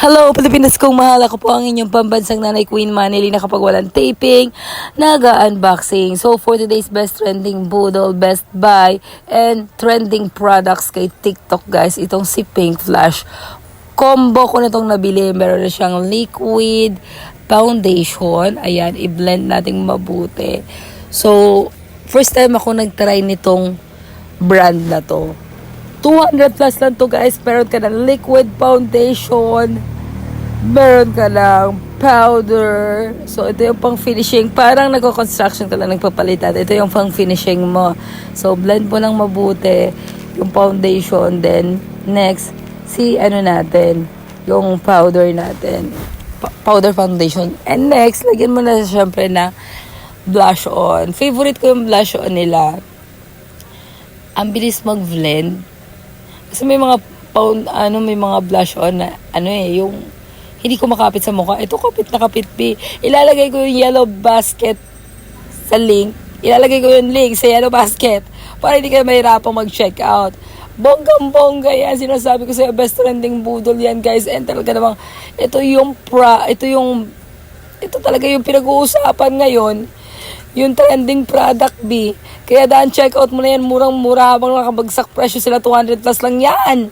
Hello, Pilipinas kong mahal. Ako po ang inyong pambansang nanay Queen Manily na kapag walang taping, naga-unboxing. So, for today's best trending Boodle, best buy, and trending products kay TikTok, guys, itong si Pink Flash. Combo ko na itong nabili. Meron na siyang liquid foundation. Ayan, i-blend natin mabuti. So, first time ako nag-try nitong brand na to. 200 plus lang to, guys. Meron ka ng liquid foundation. Meron ka ng powder. So, ito yung pang finishing. Parang nagko-construction ka lang nagpapalitan. Ito yung pang finishing mo. So, blend mo lang mabuti yung foundation. Then, next, natin, yung powder natin. Powder foundation. And next, lagyan mo na syempre na blush on. Favorite ko yung blush on nila. Ang bilis mag-blend. Kasi may mga may mga blush on na yung hindi ko makapit sa mukha. Ito kapit na kapit, B. Ilalagay ko yung yellow basket sa link. Ilalagay ko yung link sa yellow basket para hindi ka mahirapang mag-check out. Bonggang-bongga yan. Sinasabi ko sa'yo, best trending Boodle yan, guys. And talaga namang, ito talaga yung pinag-uusapan ngayon. Yung trending product, B. Kaya check out mo na yan, murang-mura habang nakabagsak presyo sila, 200 plus lang yan.